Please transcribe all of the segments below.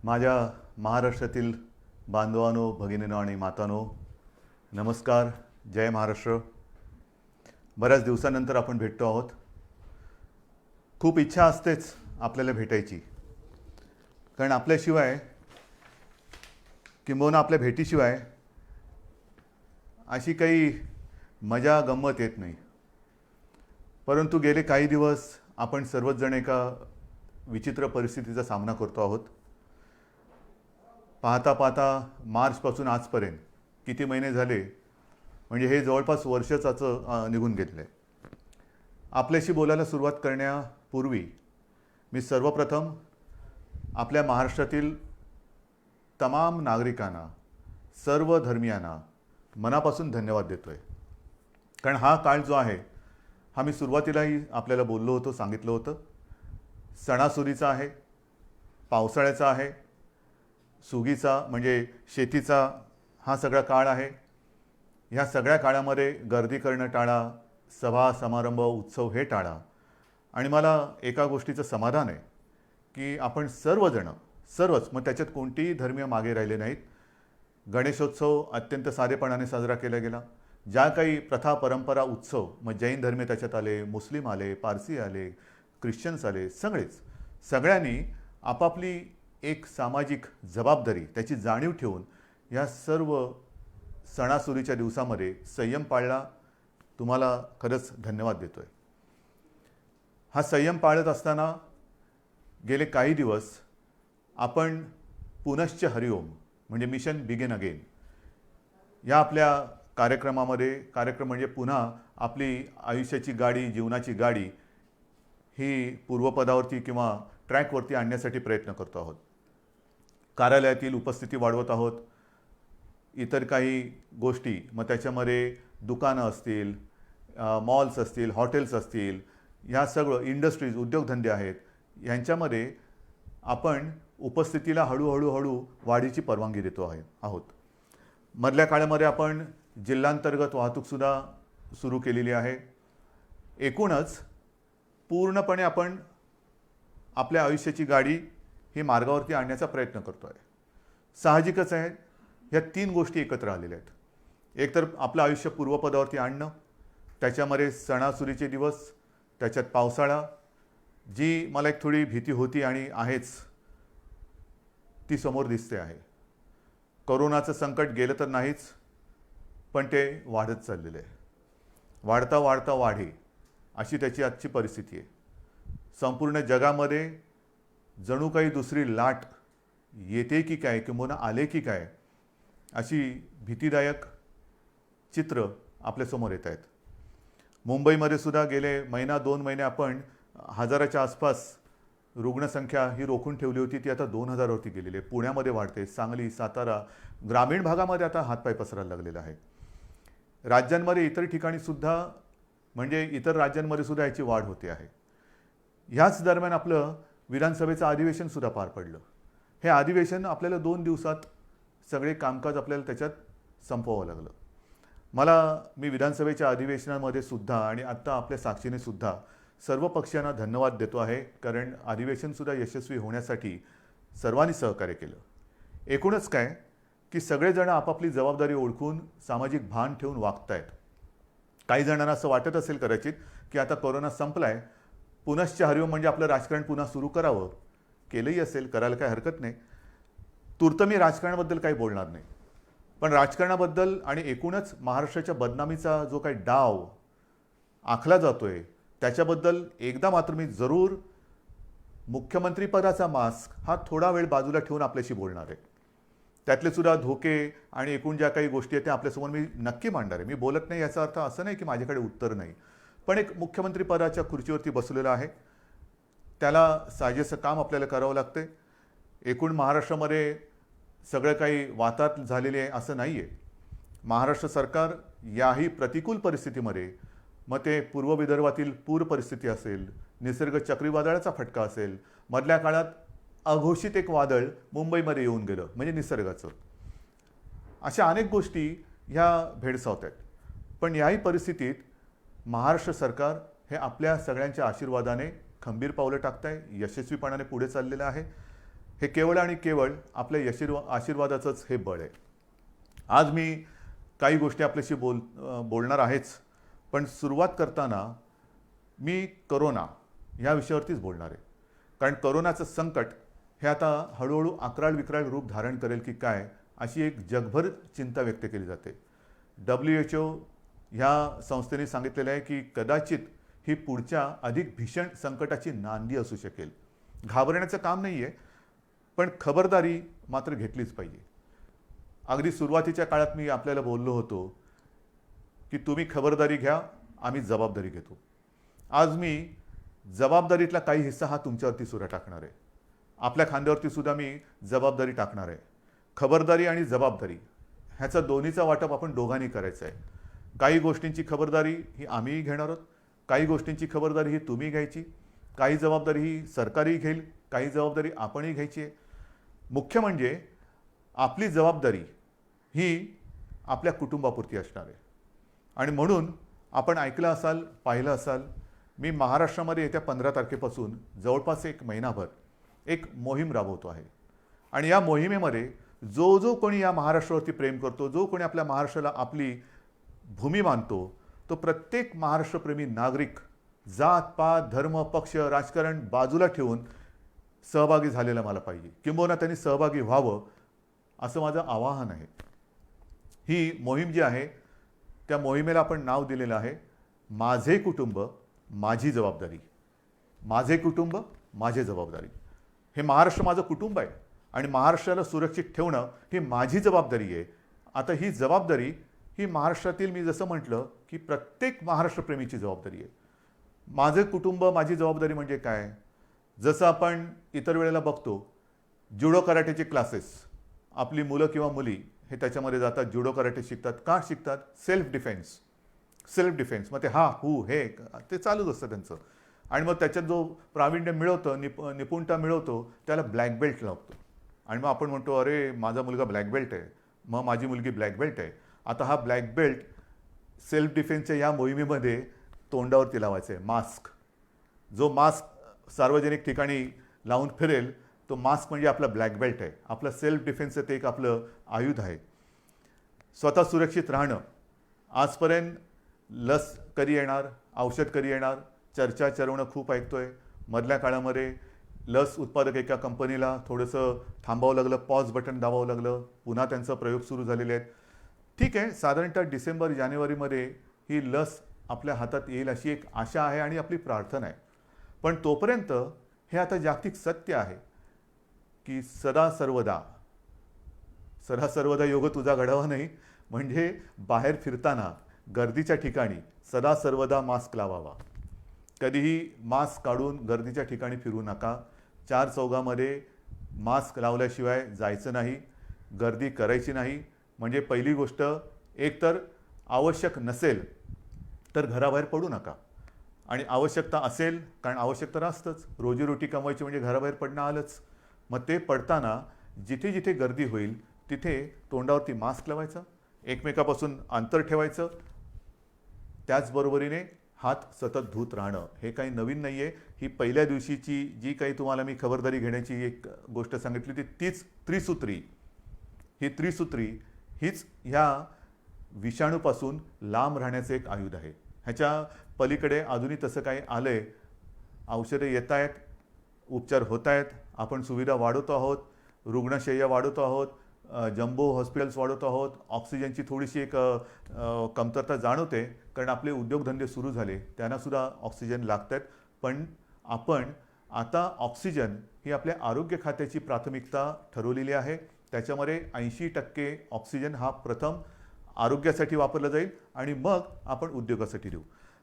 माझ्या महाराष्ट्रातील बांधवांनो, भगिनींनो आणि मातांनो, नमस्कार. जय महाराष्ट्र. बऱ्याच दिवसानंतर आपण भेटतो आहोत. खूप इच्छा असतेच आपल्याला भेटायची, कारण आपल्याशिवाय किंबहुना आपल्या भेटीशिवाय अशी काही मजा गंमत येत नाही. परंतु गेले काही दिवस आपण सर्वच जण एका विचित्र परिस्थितीचा सामना करतो आहोत. पाहता पाहता मार्चपासून आजपर्यंत किती महिने झाले, म्हणजे हे जवळपास वर्षाचं निघून घेतलं आहे. आपल्याशी बोलायला सुरुवात करण्यापूर्वी मी सर्वप्रथम आपल्या महाराष्ट्रातील तमाम नागरिकांना, सर्व धर्मियांना मनापासून धन्यवाद देतो आहे. कारण हा काळ जो आहे, हा मी सुरुवातीलाही आपल्याला बोललो होतो, सांगितलं होतं, सणासुदीचा आहे, पावसाळ्याचा आहे, सुगीचा म्हणजे शेतीचा हा सगळा काळ आहे. ह्या सगळ्या काळामध्ये गर्दी करणं टाळा, सभा समारंभ उत्सव हे टाळा. आणि मला एका गोष्टीचं समाधान आहे की आपण सर्वच, मग त्याच्यात कोणतीही धर्मीय मागे राहिले नाहीत. गणेशोत्सव अत्यंत साधेपणाने साजरा केला गेला. ज्या काही प्रथा परंपरा उत्सव, मग जैन धर्मीय त्याच्यात आले, मुस्लिम आले, पारसी आले, ख्रिश्चन्स आले, सगळ्यांनी आपापली एक सामाजिक जबाबदारी, त्याची जाणीव ठेवून या सर्व सणासुदीच्या दिवसामध्ये संयम पाळला. तुम्हाला खरंच धन्यवाद देतो आहे. हा संयम पाळत असताना गेले काही दिवस आपण पुनश्च हरिओम म्हणजे मिशन बिगिन अगेन या आपल्या कार्यक्रमामध्ये, कार्यक्रम म्हणजे पुन्हा आपली आयुष्याची गाडी, जीवनाची गाडी ही पूर्वपदावरती किंवा ट्रॅकवरती आणण्यासाठी प्रयत्न करतो आहोत. कार्यालयातील उपस्थिती वाढवत आहोत. इतर काही गोष्टी, मग त्याच्यामध्ये दुकानं असतील, मॉल्स असतील, हॉटेल्स असतील, ह्या सगळं इंडस्ट्रीज, उद्योगधंदे आहेत, यांच्यामध्ये आपण उपस्थितीला हळूहळू वाढीची परवानगी देतो आहोत. मधल्या काळामध्ये आपण जिल्हांतर्गत वाहतूकसुद्धा सुरू केलेली आहे. एकूणच पूर्णपणे आपण आपल्या आयुष्याची गाडी ही मार्गावरती आणण्याचा प्रयत्न करतो आहे. साहजिकच आहे, ह्या तीन गोष्टी एकत्र आलेल्या आहेत. एक तर आपलं आयुष्य पूर्वपदावरती आणणं, त्याच्यामध्ये सणासुदीचे दिवस, त्याच्यात पावसाळा, जी मला एक थोडी भीती होती आणि आहेच, ती समोर दिसते आहे. कोरोनाचं संकट गेलं तर नाहीच, पण ते वाढत चाललेलं आहे. वाढता वाढता वाढे अशी त्याची आजची परिस्थिती आहे. संपूर्ण जगामध्ये जणू काही दुसरी लाट येते की काय, किंवा आले की काय, अशी भीतीदायक चित्र आपल्यासमोर येत आहेत. मुंबईमध्ये सुद्धा गेले महिना 2 महिने आपण 1000च्या आसपास रुग्णसंख्या ही रोखून ठेवली होती, ती आता 2000वरती गेलेली आहे. पुण्यामध्ये वाढते, सांगली, सातारा, ग्रामीण भागामध्ये आता हातपाय पसरायला लागलेला आहे. राज्यांमध्ये इतर ठिकाणी सुद्धा, म्हणजे इतर राज्यांमध्ये सुद्धा याची वाढ होते आहे. ह्याच दरम्यान आपलं विधानसभेचं अधिवेशन सुद्धा पार पडलं. हे अधिवेशन आपल्याला 2 दिवसात सगळे कामकाज आपल्याला त्याच्यात संपवावं लागलं. मी विधानसभेच्या अधिवेशनामध्ये सुद्धा आणि आत्ता आपल्या साक्षीने सुद्धा सर्व पक्षांना धन्यवाद देतो आहे, कारण अधिवेशनसुद्धा यशस्वी होण्यासाठी सर्वांनी सहकार्य केलं. एकूणच काय की सगळेजण आपापली जबाबदारी ओळखून सामाजिक भान ठेवून वागत आहेत. काही जणांना असं वाटत असेल कदाचित की आता कोरोना संपलाय, पुनश्च हरिओम म्हणजे आपलं राजकारण पुन्हा सुरू करावं. केलंही असेल, करायला काही हरकत नाही. तूर्त मी राजकारणाबद्दल काही बोलणार नाही, पण राजकारणाबद्दल आणि एकूणच महाराष्ट्राच्या बदनामीचा जो काही डाव आखला जातोय त्याच्याबद्दल एकदा मात्र मी जरूर मुख्यमंत्रीपदाचा मास्क हा थोडा वेळ बाजूला ठेवून आपल्याशी बोलणार आहे. त्यातले सुद्धा धोके आणि एकूण ज्या काही गोष्टी आहेत त्या आपल्यासमोर मी नक्की मांडणार आहे. मी बोलत नाही याचा अर्थ असं नाही की माझ्याकडे उत्तर नाही, पण एक मुख्यमंत्रीपदाच्या खुर्चीवरती बसलेला आहे, त्याला साजेसं काम आपल्याला करावं लागते. एकूण महाराष्ट्रामध्ये सगळं काही वाताहत झालेले आहे असं नाही आहे. महाराष्ट्र सरकार याही प्रतिकूल परिस्थितीमध्ये, मग ते पूर्व विदर्भातील पूर परिस्थिती असेल, निसर्ग चक्रीवादळाचा फटका असेल, मधल्या काळात अघोषित एक वादळ मुंबईमध्ये येऊन गेलं म्हणजे निसर्गाचं, अशा अनेक गोष्टी ह्या भेडसावत आहेत. पण याही परिस्थितीत महाराष्ट्र सरकार हे आपल्या सगळ्यांच्या आशीर्वादाने खंबीर पावलं टाकत आहे, यशस्वीपणाने पुढे चाललेलं आहे. हे केवळ आणि केवळ आपल्या आशीर्वादाचंच हे बळ आहे. आज मी काही गोष्टी आपल्याशी बोलणार आहेच, पण सुरुवात करताना मी करोना या विषयावरतीच बोलणार आहे. कारण करोनाचं संकट हे आता हळूहळू अक्राळ विक्राळ रूप धारण करेल की काय, अशी एक जगभर चिंता व्यक्त केली जाते. WHO ह्या संस्थेने सांगितलेलं आहे की कदाचित ही पुढच्या अधिक भीषण संकटाची नांदी असू शकेल. घाबरण्याचं काम नाही आहे, पण खबरदारी मात्र घेतलीच पाहिजे. अगदी सुरुवातीच्या काळात मी आपल्याला बोललो होतो की तुम्ही खबरदारी घ्या, आम्ही जबाबदारी घेतो. आज मी जबाबदारीतला काही हिस्सा हा तुमच्यावरती सुद्धा टाकणार आहे. आपल्या खांद्यावरती सुद्धा मी जबाबदारी टाकणार आहे. खबरदारी आणि जबाबदारी ह्याचा दोन्हीचा वाटप आपण दोघांनी करायचं आहे. काही गोष्टींची खबरदारी ही आम्हीही घेणार आहोत, काही गोष्टींची खबरदारी ही तुम्ही घ्यायची, काही जबाबदारी ही सरकारही घेईल, काही जबाबदारी आपणही घ्यायची आहे. मुख्य म्हणजे आपली जबाबदारी ही आपल्या कुटुंबापुरती असणार आहे. आणि म्हणून आपण ऐकलं असाल, पाहिलं असाल, मी महाराष्ट्रामध्ये येत्या 15 तारखेपासून जवळपास एक महिनाभर एक मोहीम राबवतो आहे. आणि या मोहिमेमध्ये जो जो कोणी या महाराष्ट्रावरती प्रेम करतो, जो कोणी आपल्या महाराष्ट्राला आपली भूमी मानतो, तो प्रत्येक महाराष्ट्रप्रेमी नागरिक जात पात धर्म पक्ष राजकारण बाजूला ठेवून सहभागी झालेला मला पाहिजे, किंबहुना त्यांनी सहभागी व्हावं असं माझं आवाहन आहे. ही मोहीम जी आहे त्या मोहिमेला आपण नाव दिलेलं आहे माझे कुटुंब माझी जबाबदारी. माझे कुटुंब माझी जबाबदारी. हे महाराष्ट्र माझं कुटुंब आहे आणि महाराष्ट्राला सुरक्षित ठेवणं ही माझी जबाबदारी आहे. आता ही जबाबदारी ही महाराष्ट्रातील, मी जसं म्हटलं की प्रत्येक महाराष्ट्रप्रेमीची जबाबदारी आहे. माझे कुटुंब माझी जबाबदारी म्हणजे काय? जसं आपण इतर वेळेला बघतो जुडो कराटेचे क्लासेस, आपली मुलं किंवा मुली हे त्याच्यामध्ये जातात, जुडो कराटे शिकतात. का शिकतात? Self defence. मग ते हे ते चालूच असतं त्यांचं. आणि मग त्याच्यात जो प्रावीण्य मिळवतं, निपुणता मिळवतो, त्याला ब्लॅक बेल्ट लागतो. आणि मग आपण म्हणतो अरे माझा मुलगा ब्लॅक बेल्ट आहे, मग माझी मुलगी ब्लॅक बेल्ट आहे. आता हा ब्लॅक बेल्ट सेल्फ डिफेन्सच्या या मोहिमेमध्ये तोंडावरती लावायचा आहे मास्क. जो मास्क सार्वजनिक ठिकाणी लावून फिरेल तो मास्क म्हणजे आपला ब्लॅक बेल्ट आहे. आपलं सेल्फ डिफेन्सचं ते एक आपलं आयुध आहे. स्वतः सुरक्षित राहणं. आजपर्यंत लस कधी येणार, औषध कधी येणार, चर्चा चरवणं खूप ऐकतोय. मधल्या काळामध्ये लस उत्पादक एका कंपनीला थोडंसं थांबावं लागलं, पॉज बटन दाबावं लागलं, पुन्हा त्यांचा प्रयोग सुरू झालेले आहेत. ठीक आहे, साधारणतः डिसेंबर जानेवारीमध्ये ही लस आपल्या हातात येईल अशी एक आशा आहे आणि आपली प्रार्थना आहे. पण तोपर्यंत हे आता जागतिक सत्य आहे की सदा सर्वदा योग तुझा घडावा नाही. म्हणजे बाहेर फिरताना गर्दीच्या ठिकाणी सदा सर्वदा मास्क लावावा. कधीही मास्क काढून गर्दीच्या ठिकाणी फिरू नका. चार चौघामध्ये मास्क लावल्याशिवाय जायचं नाही, गर्दी करायची नाही. म्हणजे पहिली गोष्ट, एकतर आवश्यक नसेल तर घराबाहेर पडू नका. आणि आवश्यकता असेल, कारण आवश्यक तर असतंच, रोजीरोटी कमवायची म्हणजे घराबाहेर पडणं आलंच. मग ते पडताना जिथे जिथे गर्दी होईल तिथे तोंडावरती मास्क लावायचा, एकमेकापासून अंतर ठेवायचं. त्याचबरोबरीने हात सतत धुत राहणं. हे काही नवीन नाही आहे. ही पहिल्या दिवशीची जी काही तुम्हाला मी खबरदारी घेण्याची एक गोष्ट सांगितली होती, तीच त्रिसूत्री. ही त्रिसूत्री हीच ह्या विषाणूपासून लांब राहण्याचं एक आयुध आहे. ह्याच्या पलीकडे अजूनही तसं काही आलं आहे. औषधं येत आहेत, उपचार होत आहेत, आपण सुविधा वाढवतो आहोत, रुग्णशय्या वाढवतो आहोत, जम्बो हॉस्पिटल्स वाढवतो आहोत. ऑक्सिजनची थोडीशी एक कमतरता जाणवते, कारण आपले उद्योगधंदे सुरू झाले, त्यांनासुद्धा ऑक्सिजन लागत आहेत. पण आपण आता ऑक्सिजन ही आपल्या आरोग्य खात्याची प्राथमिकता ठरवलेली आहे. त्याच्यामध्ये 80% ऑक्सिजन हा प्रथम आरोग्यासाठी वापरला जाईल आणि मग आपण उद्योगासाठी देऊ.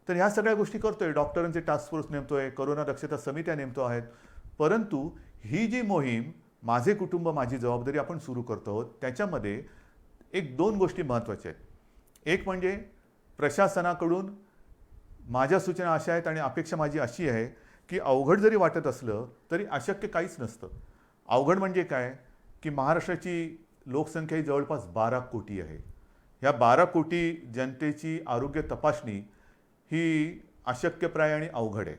तर ह्या सगळ्या गोष्टी करतोय. डॉक्टरांचे टास्क फोर्स नेमतोय, कोरोना दक्षता समित्या नेमतो आहेत. परंतु ही जी मोहीम माझे कुटुंब माझी जबाबदारी आपण सुरू करतो आहोत, त्याच्यामध्ये एक दोन गोष्टी महत्त्वाच्या आहेत. एक म्हणजे प्रशासनाकडून माझ्या सूचना अशा आहेत आणि अपेक्षा माझी अशी आहे की अवघड जरी वाटत असलं तरी अशक्य काहीच नसतं. अवघड म्हणजे काय की महाराष्ट्राची लोकसंख्या ही जवळपास 12 कोटी आहे. ह्या 12 कोटी जनतेची आरोग्य तपासणी ही अशक्यप्राय आणि अवघड आहे.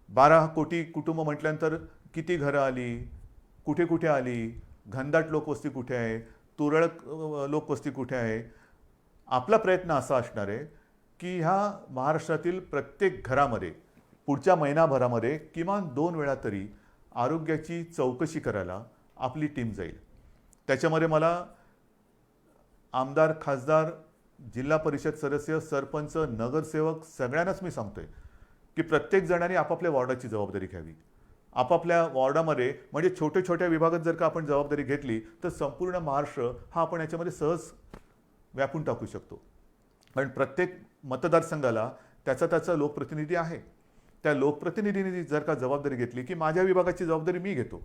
12 कोटी कुटुंब म्हटल्यानंतर किती घरं आली, कुठे कुठे आली, घनदाट लोकवस्ती कुठे आहे, तुरळक लोकवस्ती कुठे आहे. आपला प्रयत्न असा असणार आहे की ह्या महाराष्ट्रातील प्रत्येक घरामध्ये पुढच्या महिनाभरामध्ये किमान 2 वेळा तरी आरोग्याची चौकशी करायला आपली टीम जाईल. त्याच्यामध्ये मला आमदार, खासदार, जिल्हा परिषद सदस्य, सरपंच, नगरसेवक सगळ्यांनाच मी सांगतोय की प्रत्येक जणांनी आपापल्या वॉर्डाची जबाबदारी घ्यावी. आपापल्या वॉर्डामध्ये म्हणजे छोट्या छोट्या विभागात जर का आपण जबाबदारी घेतली तर संपूर्ण महाराष्ट्र हा आपण याच्यामध्ये सहज व्यापून टाकू शकतो. कारण प्रत्येक मतदारसंघाला त्याचा लोकप्रतिनिधी आहे. त्या लोकप्रतिनिधींनी जर का जबाबदारी घेतली की माझ्या विभागाची जबाबदारी मी घेतो,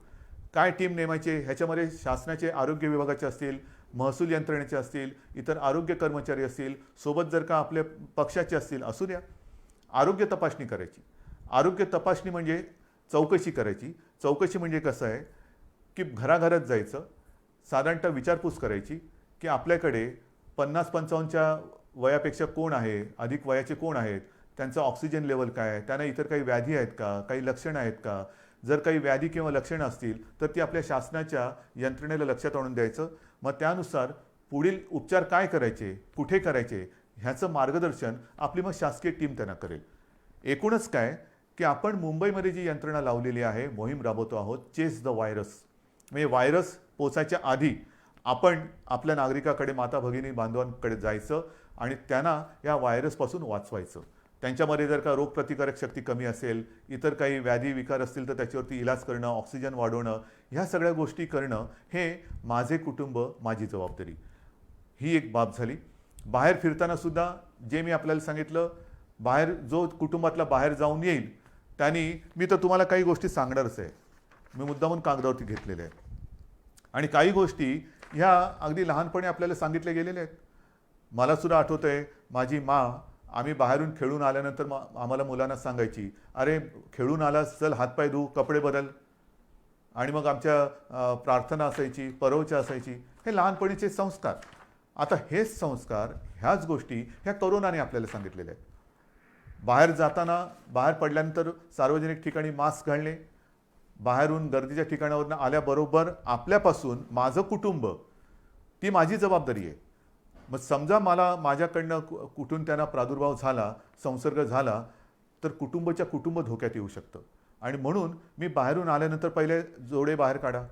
काय टीम नेमायचे, ह्याच्यामध्ये शासनाचे आरोग्य विभागाचे असतील, महसूल यंत्रणेचे असतील, इतर आरोग्य कर्मचारी असतील, सोबत जर का आपल्या पक्षाचे असतील, असू द्या. आरोग्य तपासणी करायची. आरोग्य तपासणी म्हणजे चौकशी करायची. चौकशी म्हणजे कसं आहे की घराघरात जायचं, साधारणतः विचारपूस करायची की आपल्याकडे 50-55च्या वयापेक्षा कोण आहे, अधिक वयाचे कोण आहेत, त्यांचा ऑक्सिजन लेवल काय आहे, त्यांना इतर काही व्याधी आहेत का, काही लक्षणं आहेत का. जर काही व्याधी किंवा लक्षणं असतील तर ती आपल्या शासनाच्या यंत्रणेला लक्षात आणून द्यायचं. मग त्यानुसार पुढील उपचार काय करायचे, कुठे करायचे, ह्याचं मार्गदर्शन आपली मग शासकीय टीम त्यांना करेल. एकूणच काय की आपण मुंबईमध्ये जी यंत्रणा लावलेली आहे, मोहीम राबवतो आहोत, चेस द व्हायरस. म्हणजे व्हायरस पोचायच्या आधी आपण आपल्या नागरिकाकडे, माता भगिनी बांधवांकडे जायचं आणि त्यांना या व्हायरसपासून वाचवायचं. त्यांच्यामध्ये जर का रोगप्रतिकारक शक्ती कमी असेल, इतर काही व्याधी विकार असतील तर त्याच्यावरती इलाज करणं, ऑक्सिजन वाढवणं, ह्या सगळ्या गोष्टी करणं हे माझे कुटुंब, माझी जबाबदारी, ही एक बाब झाली. बाहेर फिरताना सुद्धा जे मी आपल्याला सांगितलं, बाहेर जो कुटुंबातला बाहेर जाऊन येईल त्यांनी, मी तर तुम्हाला काही गोष्टी सांगणारच आहे, मी मुद्दामून कागदावरती घेतलेल्या आहेत. आणि काही गोष्टी ह्या अगदी लहानपणी आपल्याला सांगितल्या गेलेल्या आहेत. मला सुद्धा आठवतं आहे, माझी आम्ही बाहेरून खेळून आल्यानंतर आम्हाला मुलांना सांगायची, अरे खेळून आलास, चल हातपाय धू, कपडे बदल. आणि मग आमच्या प्रार्थना असायची, परवच्या असायची. हे लहानपणीचे संस्कार. आता हेच संस्कार, ह्याच गोष्टी ह्या करोनाने आपल्याला सांगितलेल्या आहेत. बाहेर जाताना, बाहेर पडल्यानंतर सार्वजनिक ठिकाणी मास्क घालणे, बाहेरून गर्दीच्या ठिकाणावरून आल्याबरोबर आपल्यापासून माझं कुटुंब, ती माझी जबाबदारी आहे. मग समजा मला माझ्याकडनं कुठून त्यांना प्रादुर्भाव झाला, संसर्ग झाला, तर कुटुंब धोक्यात येऊ शकतं. आणि म्हणून मी बाहेरून आल्यानंतर पहिले जोडे बाहेर काढा.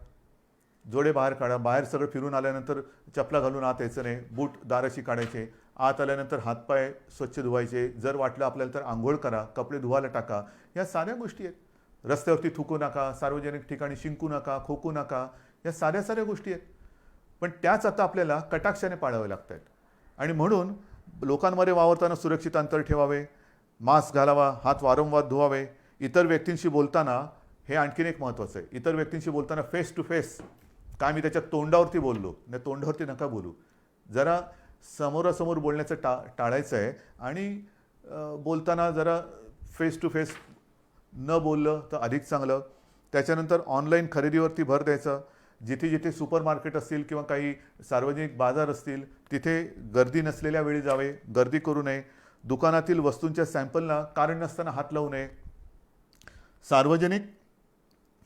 बाहेर सगळं फिरून आल्यानंतर चपला घालून आत यायचं नाही, बूट दाराशी काढायचे, आत आल्यानंतर हातपाय स्वच्छ धुवायचे, जर वाटलं आपल्याला तर आंघोळ करा, कपडे धुवायला टाका. या साऱ्या गोष्टी आहेत. रस्त्यावरती थुकू नका, सार्वजनिक ठिकाणी शिंकू नका, खोकू नका, या साऱ्या गोष्टी आहेत. पण त्याच आता आपल्याला कटाक्षाने पाळावे लागत आहेत. आणि म्हणून लोकांमध्ये वावरताना सुरक्षित अंतर ठेवावे, मास्क घालावा, हात वारंवार धुवावे. इतर व्यक्तींशी बोलताना हे आणखीन एक महत्त्वाचं आहे, इतर व्यक्तींशी बोलताना फेस टू फेस, काय मी त्याच्या तोंडावरती बोललो नाही, तोंडावरती नका बोलू. जरा समोरासमोर बोलण्याचं टाळायचं आहे. आणि बोलताना जरा फेस टू फेस न बोललं तर अधिक चांगलं. त्याच्यानंतर ऑनलाईन खरेदीवरती भर द्यायचा. जिथे जिथे सुपर मार्केट असतील किंवा काही सार्वजनिक बाजार असतील तिथे गर्दी नसलेल्या वेळी जावे, गर्दी करू नये. दुकानातील वस्तूंच्या सॅम्पलला कारण नसताना हात लावू नये. सार्वजनिक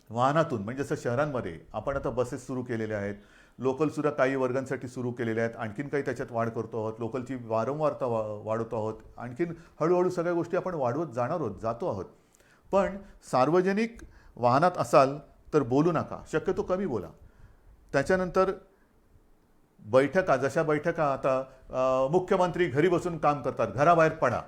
वाहनातून म्हणजे जसं शहरांमध्ये आपण आता बसेस सुरू केलेल्या आहेत, लोकलसुद्धा काही वर्गांसाठी सुरू केलेल्या आहेत, आणखीन काही त्याच्यात वाढ करतो आहोत, लोकलची वारंवारता वाढवतो आहोत, आणखीन हळूहळू सगळ्या गोष्टी आपण वाढवत जातो आहोत. पण सार्वजनिक वाहनात असाल तर बोलू नका, शक्यतो कमी बोला. त्याच्यानंतर बैठका, जशा बैठका आता मुख्यमंत्री घरी बसून काम करतात, घराबाहेर पडा.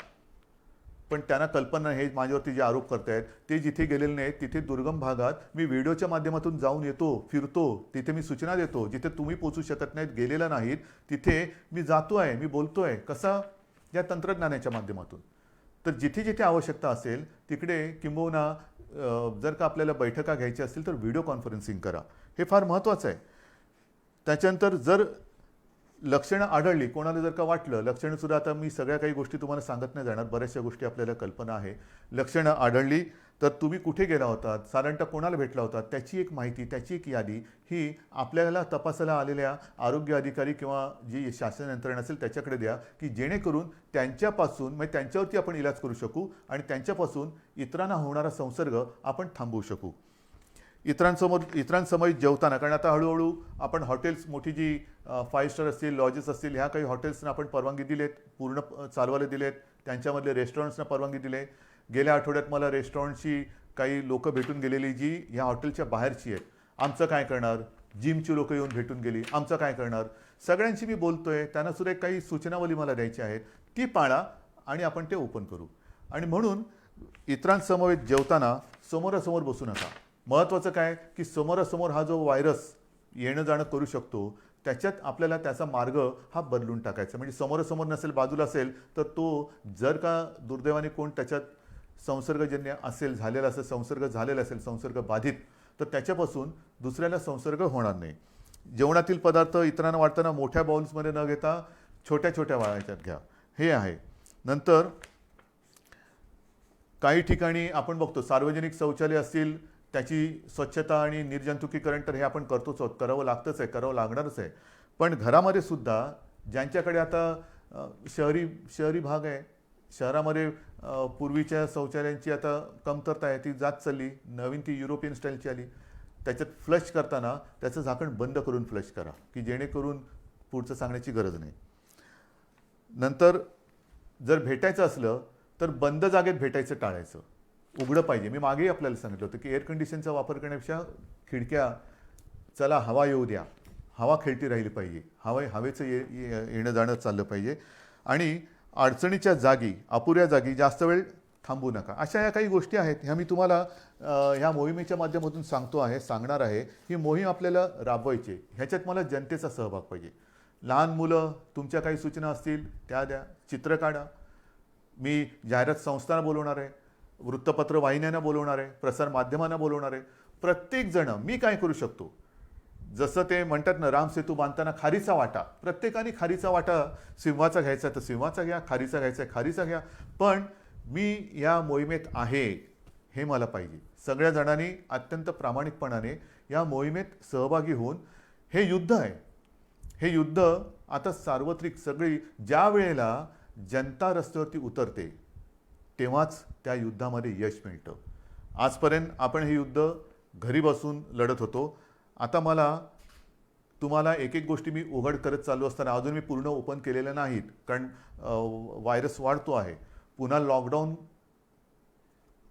पण त्यांना कल्पना, हे माझ्यावरती जे आरोप करतायत ते जिथे गेलेले नाहीत, तिथे दुर्गम भागात मी व्हिडिओच्या माध्यमातून जाऊन येतो, फिरतो, तिथे मी सूचना देतो. जिथे तुम्ही पोचू शकत नाहीत, गेलेला नाहीत, तिथे मी जातो आहे, मी बोलतो आहे. कसा? या तंत्रज्ञानाच्या माध्यमातून. तर जिथे जिथे आवश्यकता असेल तिकडे, किंबहुना जर का आपल्याला बैठका घ्यायच्या असतील तर व्हिडिओ कॉन्फरन्सिंग करा. हे फार महत्त्वाचं आहे. त्याच्यानंतर जर लक्षणं आढळली, कोणाला जर का वाटलं, लक्षणंसुद्धा आता मी सगळ्या काही गोष्टी तुम्हाला सांगत नाही जाणार, बऱ्याचशा गोष्टी आपल्याला कल्पना आहे. लक्षणं आढळली तर तुम्ही कुठे गेला होतात, साधारणतः कोणाला भेटला होतात, त्याची एक माहिती, त्याची एक यादी ही आपल्याला तपासायला आलेल्या आरोग्य अधिकारी किंवा जी शासन यंत्रणा असेल त्याच्याकडे द्या, की जेणेकरून त्यांच्यापासून, म्हणजे त्यांच्यावरती आपण इलाज करू शकू आणि त्यांच्यापासून इतरांना होणारा संसर्ग आपण थांबवू शकू. इतरांसमोर जेवताना, कारण आता हळूहळू आपण हॉटेल्स, मोठी जी 5 स्टार असतील, लॉजेस असतील, ह्या काही हॉटेल्सना आपण परवानगी दिलेत, पूर्ण चालवायला दिलेत. त्यांच्यामधले रेस्टॉरंट्सना परवानगी दिले. गेल्या आठवड्यात मला रेस्टॉरंटची काही लोकं भेटून गेलेली जी ह्या हॉटेलच्या बाहेरची आहेत. आमचं काय करणार? जिमची लोकं येऊन भेटून गेली. आमचं काय करणार? सगळ्यांशी मी बोलतोय. त्यांना सुद्धा एक काही सूचनावली मला द्यायची आहेत, ती पाळा आणि आपण ते ओपन करू. आणि म्हणून इतरांसमवेत जेवताना समोरासमोर बसू नका. महत्त्वाचं काय की समोरासमोर हा जो व्हायरस येणं जाणं करू शकतो, त्याच्यात आपल्याला त्याचा मार्ग हा बदलून टाकायचा. म्हणजे समोरासमोर नसेल, बाजूला असेल, तर तो जर का दुर्दैवाने कोण त्याच्यात संसर्गजन्य असेल, झालेला असेल, संसर्ग झालेला असेल, संसर्ग बाधित, तर त्याच्यापासून दुसऱ्याला संसर्ग होणार नाही. जेवणातील पदार्थ इतरांना वाटताना मोठ्या बाउल्समध्ये न घेता छोट्या छोट्या वाळायच्यात घ्या, हे आहे. नंतर काही ठिकाणी आपण बघतो सार्वजनिक शौचालय असतील, त्याची स्वच्छता आणि निर्जंतुकीकरण तर हे आपण करतोच आहोत, करावं लागतंच आहे, करावं लागणारच आहे. पण घरामध्ये सुद्धा ज्यांच्याकडे आता शहरी भाग आहे, शहरामध्ये पूर्वीच्या शौचालयांची आता कमतरता आहे, ती जात चालली. नवीन ती युरोपियन स्टाईलची आली. त्याच्यात फ्लश करताना त्याचं झाकण बंद करून फ्लश करा, की जेणेकरून पुढचं सांगण्याची गरज नाही. नंतर जर भेटायचं असलं तर बंद जागेत भेटायचं टाळायचं, उघडं पाहिजे. मी मागेही आपल्याला सांगितलं होतं की एअर कंडिशनचा वापर करण्यापेक्षा खिडक्या, चला हवा येऊ द्या, हवा खेळती राहिली पाहिजे, हवेचं येणं जाणं चाललं पाहिजे. आणि अडचणीच्या जागी, अपुऱ्या जागी जास्त वेळ थांबू नका. अशा या काही गोष्टी आहेत, ह्या मी तुम्हाला ह्या मोहिमेच्या माध्यमातून सांगणार आहे. ही मोहीम आपल्याला राबवायची, ह्याच्यात मला जनतेचा सहभाग पाहिजे. लहान मुलं, तुमच्या काही सूचना असतील त्या द्या, चित्र काढा. मी जाहिरात संस्थांना बोलवणार आहे, वृत्तपत्र वाहिन्यांना बोलवणार आहे, प्रसार माध्यमांना बोलवणार आहे. प्रत्येकजण मी काय करू शकतो, जसं ते म्हणतात ना, रामसेतू बांधताना खारीचा वाटा, प्रत्येकाने खारीचा वाटा सिंहाचा घ्यायचा तर सिंहाचा घ्या, खारीचा घ्यायचा खारीचा घ्या. पण मी या मोहिमेत आहे हे मला पाहिजे. सगळ्या जणांनी अत्यंत प्रामाणिकपणाने या मोहिमेत सहभागी होऊन, हे युद्ध आहे, हे युद्ध आता सार्वत्रिक, सगळी ज्या वेळेला जनता रस्त्यावरती उतरते तेव्हाच त्या युद्धामध्ये यश मिळतं. आजपर्यंत आपण हे युद्ध घरी बसून लढत होतो. आता मला तुम्हाला एक एक गोष्टी मी उघड करत चालू असताना, अजून मी पूर्ण ओपन केलेल्या नाहीत, कारण व्हायरस वाढतो आहे. पुन्हा लॉकडाऊन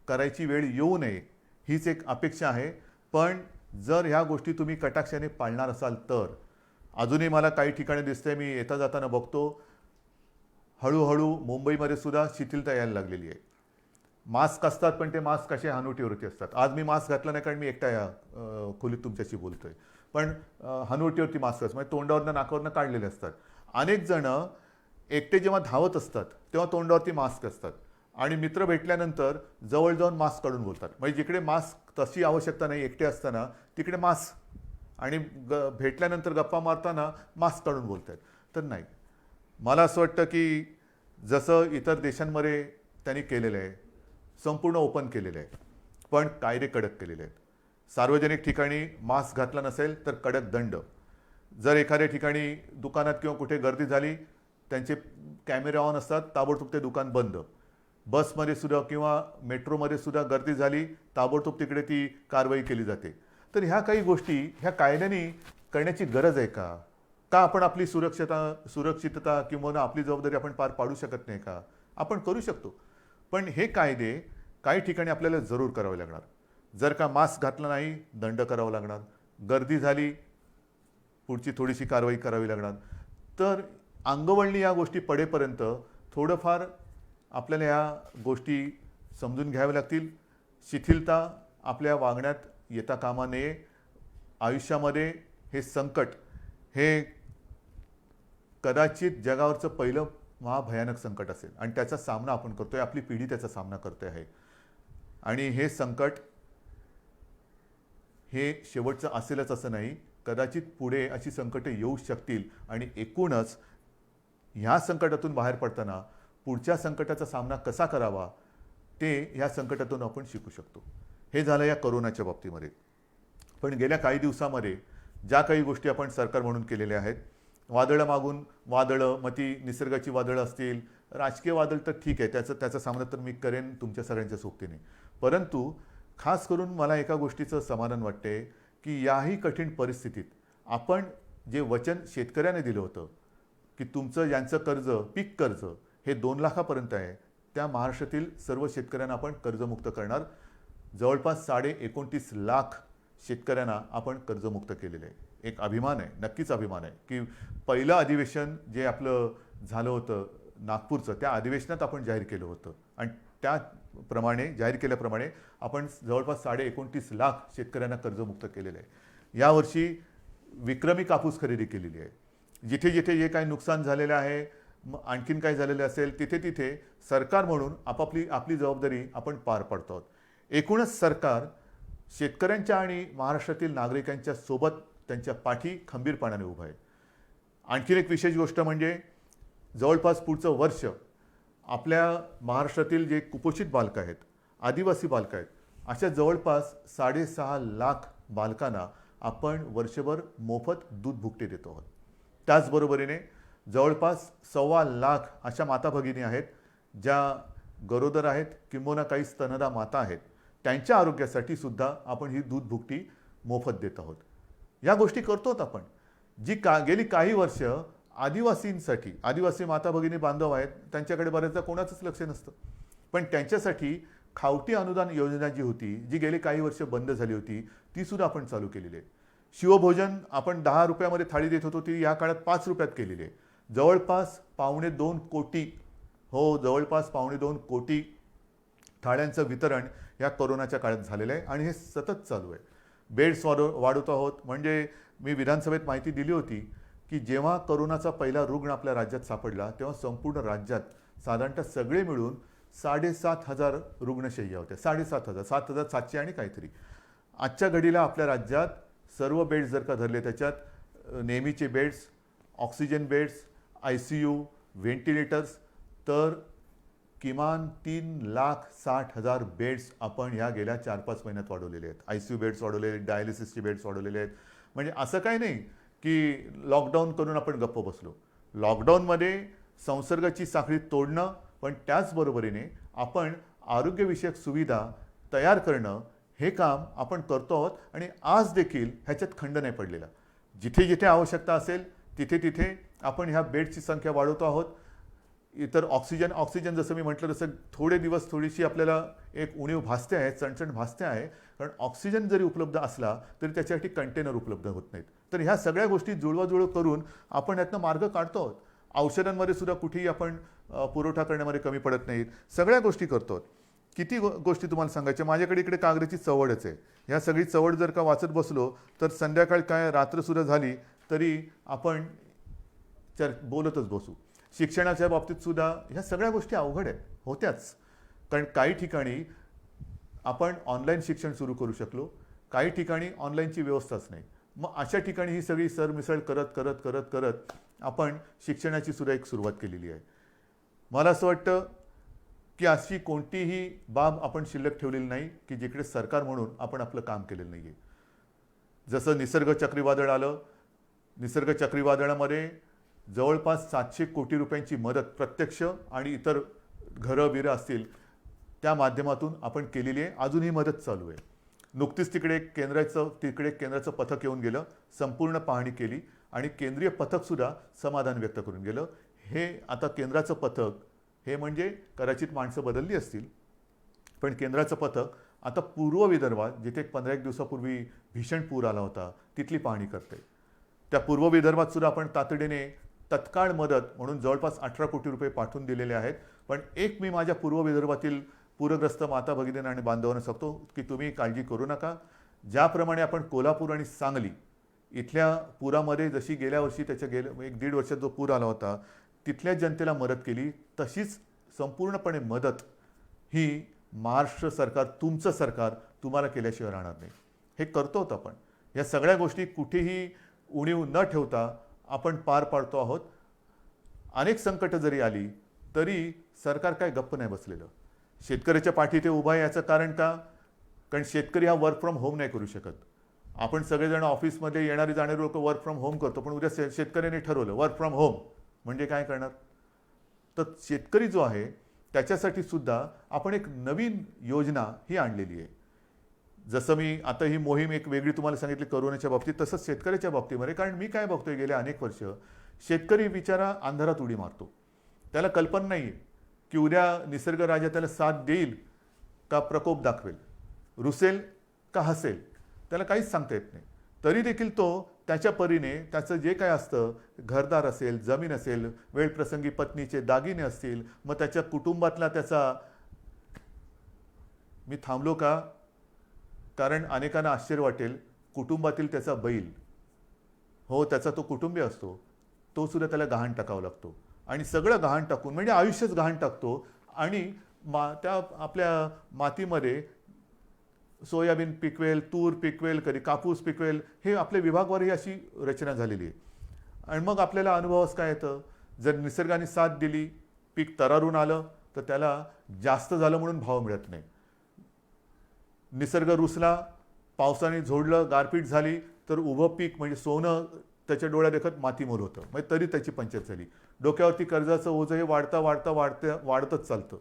करायची वेळ येऊ नये हीच एक अपेक्षा आहे. पण जर ह्या गोष्टी तुम्ही कटाक्षाने पाळणार असाल तर, अजूनही मला काही ठिकाणी दिसतंय, मी येता जाताना बघतो, हळूहळू मुंबईमध्ये सुद्धा शिथिलता यायला लागलेली आहे. मास्क असतात पण ते मास्क कसे हनुवटीवरती असतात. आज मी मास्क घातला नाही कारण मी एकटा या खोलीत तुमच्याशी बोलतोय, पण हनुवटीवरती मास्क असतात, म्हणजे तोंडावरनं नाकावरनं काढलेले असतात. अनेक जण एकटे जेव्हा धावत असतात तेव्हा तोंडावरती मास्क असतात, आणि मित्र भेटल्यानंतर जवळ जाऊन मास्क काढून बोलतात. म्हणजे जिकडे मास्क तशी आवश्यकता नाही एकटे असताना, तिकडे मास्क, आणि भेटल्यानंतर गप्पा मारताना मास्क काढून बोलत आहेत. तर नाही, मला असं वाटतं की जसं इतर देशांमध्ये त्यांनी केलेलं आहे, संपूर्ण ओपन केलेलं आहे, पण कायदे कडक केलेले आहेत. सार्वजनिक ठिकाणी मास्क घातला नसेल तर कडक दंड. जर एखाद्या ठिकाणी दुकानात किंवा कुठे गर्दी झाली, त्यांचे कॅमेरे ऑन असतात, ताबडतोब ते दुकान बंद. बसमध्ये सुद्धा किंवा मेट्रोमध्ये सुद्धा गर्दी झाली, ताबडतोब तिकडे ती कारवाई केली जाते. तर ह्या काही गोष्टी ह्या कायद्याने करण्याची गरज आहे का? का आपण आपली सुरक्षितता किंवा आपली जबाबदारी आपण पार पाडू शकत नाही का? आपण करू शकतो, पण हे कायदे काही ठिकाणी आपल्याला जरूर करावे लागणार. जर का मास्क घातला नाही, दंड करावा लागणार. गर्दी झाली, पुढची थोडीशी कारवाई करावी लागणार. तर अंगवळणी या गोष्टी पडेपर्यंत थोडंफार आपल्याला या गोष्टी समजून घ्याव्या लागतील. शिथिलता आपल्या वागण्यात येता कामा नये. आयुष्यामध्ये हे संकट हे कदाचित जगावरचं पहिलं महाभयानक संकट असेल, आणि त्याचा सामना आपण करतोय, आपली पिढी त्याचा सामना करते आहे. आणि हे संकट हे शेवटचं असेलच असं नाही, कदाचित पुढे अशी संकटे येऊ शकतील, आणि एकूणच ह्या संकटातून बाहेर पडताना पुढच्या संकटाचा सामना कसा करावा ते ह्या संकटातून आपण शिकू शकतो. हे झालं या कोरोनाच्या बाबतीमध्ये. पण गेल्या काही दिवसामध्ये ज्या काही गोष्टी आपण सरकार म्हणून केलेल्या आहेत, वादळं मागून वादळं, मग ती निसर्गाची वादळं असतील, राजकीय वादळ तर ठीक आहे, त्याचा सामना तर मी करेन तुमच्या सगळ्यांच्या सोबतीने. परंतु खास करून मला एका गोष्टीचं समाधान वाटते की याही कठीण परिस्थितीत आपण जे वचन शेतकऱ्याने दिलं होतं की तुमचं यांचं कर्ज पीक कर्ज हे 2 लाखापर्यंत आहे, त्या महाराष्ट्रातील सर्व शेतकऱ्यांना आपण कर्जमुक्त करणार. जवळपास 29.5 लाख शेतकऱ्यांना आपण कर्जमुक्त केलेलं आहे. एक अभिमान आहे, नक्कीच अभिमान आहे की पहिलं अधिवेशन जे आपलं झालं होतं नागपूरचं, त्या अधिवेशनात आपण जाहीर केलं होतं आणि त्याप्रमाणे जाहीर केल्याप्रमाणे आपण जवळपास 29.5 लाख शेतकऱ्यांना कर्जमुक्त केलेलं आहे. यावर्षी विक्रमी कापूस खरेदी केलेली आहे. जिथे जिथे जे काही नुकसान झालेलं आहे, आणखीन काय झालेलं असेल, तिथे तिथे सरकार म्हणून आपली जबाबदारी आपण पार पाडतो आहोत. एकूणच सरकार शेतकऱ्यांच्या आणि महाराष्ट्रातील नागरिकांच्या सोबत त्यांच्या पाठी खंबीरपणाने उभं आहे. आणखीन एक विशेष गोष्ट म्हणजे जवळपास पुढचं वर्ष आपल्या महाराष्ट्रातील जे कुपोषित बालकं आहेत, आदिवासी बालकं आहेत, अशा जवळपास 6.5 लाख बालकांना आपण वर्षभर मोफत दूध भुकटी देतो आहोत. त्याचबरोबरीने जवळपास 1.25 लाख अशा माता भगिनी आहेत ज्या गरोदर आहेत किंबहुना काही स्तनदा माता आहेत, त्यांच्या आरोग्यासाठी सुद्धा आपण ही दूध भुकटी मोफत देत आहोत. या गोष्टी करतोत आपण. गेली काही वर्ष आदिवासींसाठी, आदिवासी माता भगिनी बांधव आहेत, त्यांच्याकडे बऱ्याचदा कोणाचंच लक्ष नसतं, पण त्यांच्यासाठी खावटी अनुदान योजना जी होती, जी गेली काही वर्ष बंद झाली होती, ती सुद्धा आपण चालू केलेली आहे. शिवभोजन आपण 10 रुपयामध्ये थाळी देत होतो, ती या काळात 5 रुपयात केलेली आहे. जवळपास 2.25 कोटी, जवळपास 2.25 कोटी थाळ्यांचं वितरण या कोरोनाच्या काळात झालेलं आहे आणि हे सतत चालू आहे. बेड्स वाढवत आहोत. म्हणजे मी विधानसभेत माहिती दिली होती की जेव्हा कोरोनाचा पहिला रुग्ण आपल्या राज्यात सापडला तेव्हा संपूर्ण राज्यात साधारणतः सगळे मिळून 7,500 रुग्णशय्या होत्या. 7,500, 7,700 आणि काहीतरी. आजच्या घडीला आपल्या राज्यात सर्व बेड्स जर का धरले, त्याच्यात नेहमीचे beds, oxygen beds, ICU, ventilators, तर किमान 3,60,000 बेड्स आपण ह्या गेल्या 4-5 महिन्यात वाढवलेले आहेत. ICU बेड्स वाढवलेले आहेत, डायलिसिसचे बेड्स वाढवलेले आहेत. म्हणजे असं काही नाही की लॉकडाऊन करून आपण गप्प बसलो. लॉकडाऊनमध्ये संसर्गाची साखळी तोडणं, पण त्याचबरोबरीने आपण आरोग्यविषयक सुविधा तयार करणं, हे काम आपण करतो आहोत आणि आज देखील ह्याच्यात खंड नाही पडलेला. जिथे जिथे आवश्यकता असेल तिथे तिथे आपण ह्या बेडची संख्या वाढवतो आहोत. इतर ऑक्सिजन जसं मी म्हटलं तसं थोडे दिवस थोडीशी आपल्याला एक उणीव भासते आहे, चणचण भासते आहे, कारण ऑक्सिजन जरी उपलब्ध असला तरी त्याच्यासाठी कंटेनर उपलब्ध होत नाहीत. तर ह्या सगळ्या गोष्टी जुळवाजुळव करून आपण यातनं मार्ग काढतो आहोत. औषधांमध्ये सुद्धा कुठेही आपण पुरवठा करण्यामध्ये कमी पडत नाहीत. सगळ्या गोष्टी करतो आहोत. किती गोष्टी तुम्हाला सांगायच्या. माझ्याकडे इकडे कागदाची चवडच आहे. ह्या सगळी चवड जर का वाचत बसलो तर संध्याकाळ काय रात्रसुद्धा झाली तरी आपण बोलतच बसू. शिक्षणाच्या बाबतीत सुद्धा ह्या सगळ्या गोष्टी अवघड आहेत, होत्याच. कारण काही ठिकाणी आपण ऑनलाईन शिक्षण सुरू करू शकलो, काही ठिकाणी ऑनलाईनची व्यवस्थाच नाही. मग अशा ठिकाणी ही सगळी सरमिसळ करत करत करत करत आपण शिक्षणाची सुद्धा एक सुरुवात केलेली आहे. मला असं वाटतं की अशी कोणतीही बाब आपण शिल्लक ठेवलेली नाही की जिकडे सरकार म्हणून आपण आपलं काम केलेलं नाही आहे. जसं निसर्ग चक्रीवादळ आलं, निसर्ग चक्रीवादळामध्ये जवळपास 700 कोटी रुपयांची मदत प्रत्यक्ष आणि इतर घरं बिरं असतील त्या माध्यमातून आपण केलेली आहे. अजूनही मदत चालू आहे. नुकतीच तिकडे केंद्राचं पथक येऊन गेलं, संपूर्ण पाहणी केली आणि केंद्रीय पथकसुद्धा समाधान व्यक्त करून गेलं. हे आता केंद्राचं पथक हे म्हणजे कदाचित माणसं बदलली असतील, पण केंद्राचं पथक आता पूर्व विदर्भात जिथे 15-1 दिवसापूर्वी भीषण पूर आला होता तिथली पाहणी करते. त्या पूर्व विदर्भात सुद्धा आपण तातडीने तत्काळ मदत म्हणून जवळपास 18 कोटी रुपये पाठवून दिलेले आहेत. पण एक मी माझ्या पूर्व विदर्भातील पूरग्रस्त माता भगिनींना आणि बांधवांना सांगतो की तुम्ही काळजी करू नका. ज्याप्रमाणे आपण कोल्हापूर आणि सांगली इथल्या पुरामध्ये जशी गेल्या वर्षी त्याच्या 1-1.5 वर्षात जो पूर आला होता तिथल्या जनतेला मदत केली, तशीच संपूर्णपणे मदत ही महाराष्ट्र सरकार, तुमचं सरकार तुम्हाला केल्याशिवाय राहणार नाही. हे करतो आपण. या सगळ्या गोष्टी कुठेही उणीव न ठेवता आपण पार पाडतो आहोत. अनेक संकट जरी आली तरी सरकार काय गप्प नाही बसलेलं. शेतकऱ्याच्या पाठी ते उभा आहे. याचं कारण का? कारण शेतकरी हा वर्क फ्रॉम होम नाही करू शकत. आपण सगळेजण ऑफिसमध्ये येणारे जाणारे लोक वर्क फ्रॉम होम करतो, पण उद्या शेतकऱ्याने ठरवलं वर्क फ्रॉम होम म्हणजे काय करणार? तर शेतकरी जो आहे त्याच्यासाठी सुद्धा आपण एक नवीन योजना ही आणलेली आहे. जसं मी आता ही मोहीम एक वेगळी तुम्हाला सांगितली करोनाच्या बाबतीत, तसंच शेतकऱ्याच्या बाबतीमध्ये. कारण मी काय बघतोय गेले अनेक वर्ष, शेतकरी बिचारा अंधारात उडी मारतो. त्याला कल्पना नाही आहे की उद्या निसर्ग राजा त्याला साथ देईल का प्रकोप दाखवेल, रुसेल का हसेल, त्याला काहीच सांगता येत नाही. तरी देखील तो त्याच्या परीने त्याचं जे काय असतं, घरदार असेल, जमीन असेल, वेळप्रसंगी पत्नीचे दागिने असतील, मग त्याच्या कुटुंबातला त्याचा, मी थांबलो का कारण अनेकांना आश्चर्य वाटेल, कुटुंबातील त्याचा बैल, हो त्याचा तो कुटुंबी असतो, तो सुद्धा त्याला गहाण टाकावा लागतो. आणि सगळं गहाण टाकून म्हणजे आयुष्यच गहाण टाकतो. आणि त्या आपल्या मातीमध्ये सोयाबीन पिकवेल, तूर पिकवेल, कधी कापूस पिकवेल, हे आपल्या विभागवारही अशी रचना झालेली आहे. आणि मग आपल्याला अनुभवास काय येतं, जर निसर्गाने साथ दिली, पीक तरारून आलं, तर त्याला जास्त झालं म्हणून भाव मिळत नाही. निसर्ग रुसला, पावसाने झोडलं, गारपीट झाली, तर उभं पीक म्हणजे सोनं त्याच्या डोळ्या देखत मातीमोल होतं, म्हणजे तरी त्याची पंचायत झाली. डोक्यावरती कर्जाचं ओझं हे वाढता वाढता वाढतच चालतं.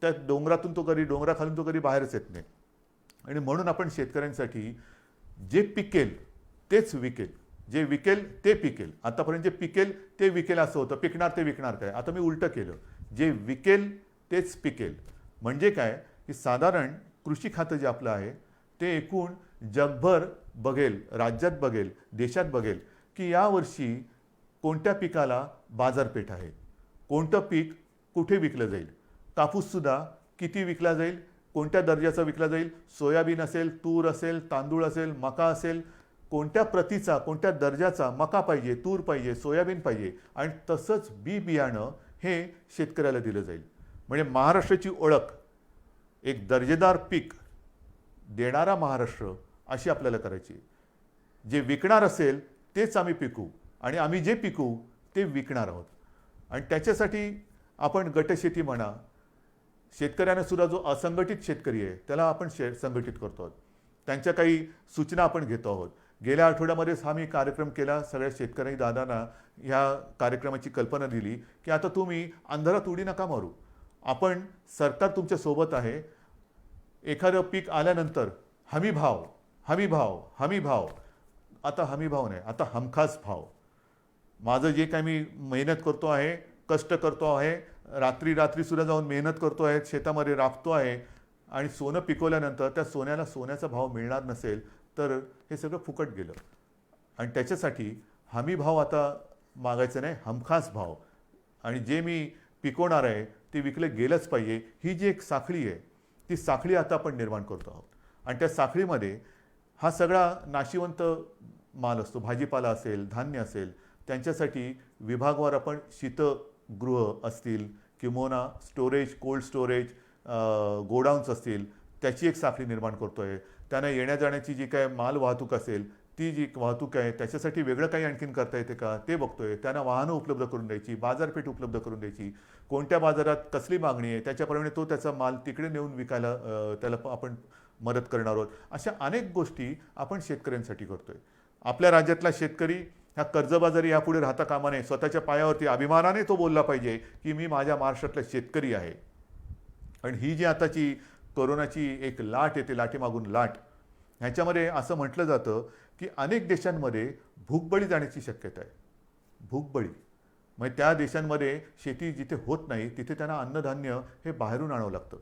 त्या डोंगरातून तो कधी, डोंगराखालून तो कधी बाहेरच येत नाही. आणि म्हणून आपण शेतकऱ्यांसाठी जे पिकेल तेच विकेल, जे विकेल ते पिकेल. आतापर्यंत जे पिकेल ते विकेल असं होतं, पिकणार ते विकणार काय. आता मी उलटं केलं, जे विकेल तेच पिकेल. म्हणजे काय की साधारण कृषी खातं जे आपलं आहे ते एकूण जगभर बघेल, राज्यात बघेल, देशात बघेल की यावर्षी कोणत्या पिकाला बाजारपेठ आहे, कोणतं पीक कुठे विकलं जाईल, कापूससुद्धा किती विकला जाईल, कोणत्या दर्जाचा विकला जाईल, सोयाबीन असेल, तूर असेल, तांदूळ असेल, मका असेल, कोणत्या प्रतीचा, कोणत्या दर्जाचा मका पाहिजे, तूर पाहिजे, सोयाबीन पाहिजे. आणि तसंच बी बियाणं हे शेतकऱ्याला दिलं जाईल. म्हणजे महाराष्ट्राची ओळख एक दर्जेदार पीक देणारा महाराष्ट्र अशी आपल्याला करायची. जे विकणार असेल तेच आम्ही पिकू आणि आम्ही जे पिकू ते विकणार आहोत. आणि त्याच्यासाठी आपण गटशेती म्हणा, शेतकऱ्यांना सुद्धा जो असंघटित शेतकरी आहे त्याला आपण संघटित करतो आहोत. त्यांच्या काही सूचना आपण घेतो आहोत. गेल्या आठवड्यामध्येच हा मी कार्यक्रम केला. सगळ्या शेतकरी दादांना ह्या कार्यक्रमाची कल्पना दिली की आता तुम्ही अंधारात उडी नका मारू. आपण, सरकार तुमच्या सोबत आहे. एखादं पीक आल्यानंतर हमी भाव, हमी भाव, हमी भाव. आता हमी भाव नाही, आता हमखास भाव. माझं जे काही मी मेहनत करतो आहे, कष्ट करतो आहे, रात्री रात्री सुद्धा जाऊन मेहनत करतो आहे, शेतामध्ये राबतो आहे आणि सोनं पिकवल्यानंतर त्या सोन्याला सोन्याचा भाव मिळणार नसेल तर हे सगळं फुकट गेलं. आणि त्याच्यासाठी हमी भाव आता मागायचं नाही, हमखास भाव. आणि जे मी पिकवणार आहे ते विकलं गेलंच पाहिजे. ही जी एक साखळी आहे ती साखळी आता आपण निर्माण करतो आहोत. आणि त्या साखळीमध्ये हा सगळा नाशिवंत माल असतो, भाजीपाला असेल, धान्य असेल, त्यांच्यासाठी विभागवार आपण शीतगृह असतील किंवा स्टोरेज, कोल्ड स्टोरेज, गोडाऊन्स असतील, त्याची एक साखळी निर्माण करतो आहे. त्यांना येण्या जाण्याची जी काय माल वाहतूक असेल ती जी वाहतूक आहे त्याच्यासाठी वेगळं काही आणखीन करता येते का ते बघतोय. त्यांना वाहनं उपलब्ध करून द्यायची, बाजारपेठ उपलब्ध करून द्यायची, कोणत्या बाजारात कसली मागणी आहे त्याच्याप्रमाणे तो त्याचा माल तिकडे नेऊन विकायला त्याला आपण मदत करणार आहोत. अशा अनेक गोष्टी आपण शेतकऱ्यांसाठी करतोय. आपल्या राज्यातला शेतकरी ह्या कर्जबाजारी यापुढे राहता कामा नये. स्वतःच्या पायावरती अभिमानाने तो बोलला पाहिजे की मी माझ्या महाराष्ट्रातला शेतकरी आहे. आणि ही जी आताची कोरोनाची एक लाट येते, लाटेमागून लाट, ह्याच्यामध्ये असं म्हटलं जातं की अनेक देशांमध्ये भूकबळी जाण्याची शक्यता आहे. भूकबळी म्हणजे त्या देशांमध्ये शेती जिथे होत नाही तिथे त्यांना अन्नधान्य हे बाहेरून आणावं लागतं.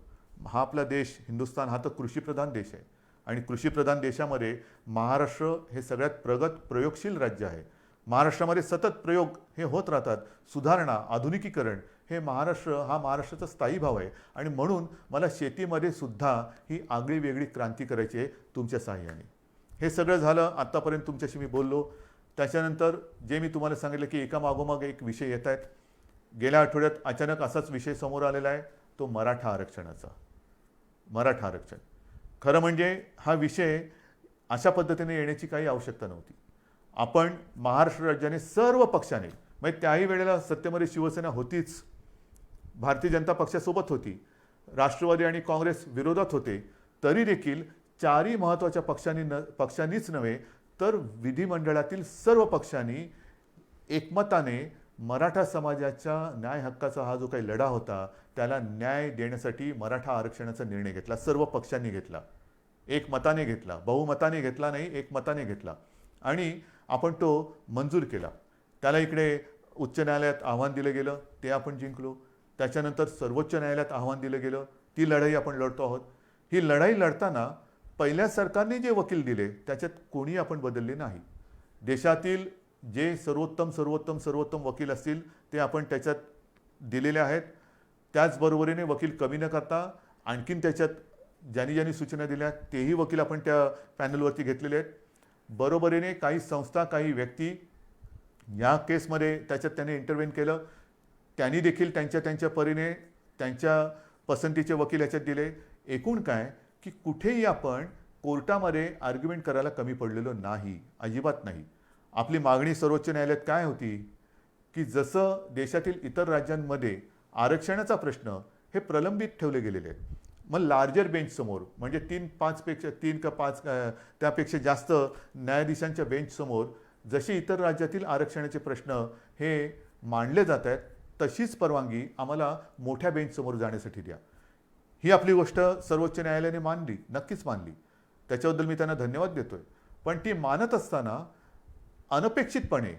हा आपला देश हिंदुस्थान हा तर कृषीप्रधान देश आहे. आणि कृषीप्रधान देशामध्ये महाराष्ट्र हे सगळ्यात प्रगत प्रयोगशील राज्य आहे. महाराष्ट्रामध्ये सतत प्रयोग हे होत राहतात. सुधारणा, आधुनिकीकरण हे महाराष्ट्राचा स्थायी भाव आहे. आणि म्हणून मला शेतीमध्ये सुद्धा ही आगळी वेगळी क्रांती करायची आहे तुमच्या सहाय्याने. हे सगळं झालं, आत्तापर्यंत तुमच्याशी मी बोललो. त्याच्यानंतर जे मी तुम्हाला सांगितलं की एका मागोमाग एक विषय येत आहेत. गेल्या आठवड्यात अचानक असाच विषय समोर आलेला आहे, तो मराठा आरक्षणाचा. मराठा आरक्षण खरं म्हणजे हा विषय अशा पद्धतीने येण्याची काही आवश्यकता नव्हती. आपण महाराष्ट्र राज्याने सर्व पक्षाने, म्हणजे त्याही वेळेला सत्तेमध्ये शिवसेना होतीच, भारतीय जनता पक्षासोबत होती, राष्ट्रवादी आणि काँग्रेस विरोधात होते, तरी देखील चारही महत्त्वाच्या पक्षांनीच नव्हे तर विधिमंडळातील सर्व पक्षांनी एकमताने मराठा समाजाच्या न्याय हक्काचा हा जो काही लढा होता त्याला न्याय देण्यासाठी मराठा आरक्षणाचा निर्णय घेतला. सर्व पक्षांनी घेतला. एक मताने घेतला, बहुमताने घेतला नाही, एक मताने घेतला आणि आपण तो मंजूर केला. त्याला इकडे उच्च न्यायालयात आव्हान दिलं गेलं, ते आपण जिंकलो. त्याच्यानंतर सर्वोच्च न्यायालयात आव्हान दिलं गेलं, ती लढाई आपण लढतो आहोत. ही लढाई लढताना पहिल्या सरकारने जे वकील दिले त्याच्यात कोणी आपण बदलले नाही. देशातील जे सर्वोत्तम सर्वोत्तम सर्वोत्तम वकील असतील ते आपण त्याच्यात दिलेले आहेत. त्याचबरोबरीने वकील कमी न करता आणखीन त्याच्यात ज्यांनी ज्यांनी सूचना दिल्या तेही वकील आपण त्या पॅनलवरती घेतलेले आहेत. बरोबरीने काही संस्था काही व्यक्ती या केसमध्ये त्याच्यात त्याने इंटरव्हेन केलं, त्यांनी देखील त्यांच्या त्यांच्या परीने त्यांच्या पसंतीचे वकील याच्यात दिले. एकूण काय की कुठेही आपण कोर्टामध्ये आर्ग्युमेंट करायला कमी पडलेलो नाही, अजिबात नाही. आपली मागणी सर्वोच्च न्यायालयात काय होती की जसं देशातील इतर राज्यांमध्ये आरक्षणाचा प्रश्न हे प्रलंबित ठेवले गेलेले आहेत, मग लार्जर बेंचसमोर म्हणजे 3 का 5 त्यापेक्षा जास्त न्यायाधीशांच्या बेंचसमोर जसे इतर राज्यातील आरक्षणाचे प्रश्न हे मांडले जात आहेत तशीच परवानगी आम्हाला मोठ्या बेंचसमोर जाण्यासाठी द्या. ही आपली गोष्ट सर्वोच्च न्यायालयाने मानली, नक्कीच मानली, त्याच्याबद्दल मी त्यांना धन्यवाद देतोय. पण ती मानत असताना अनपेक्षितपणे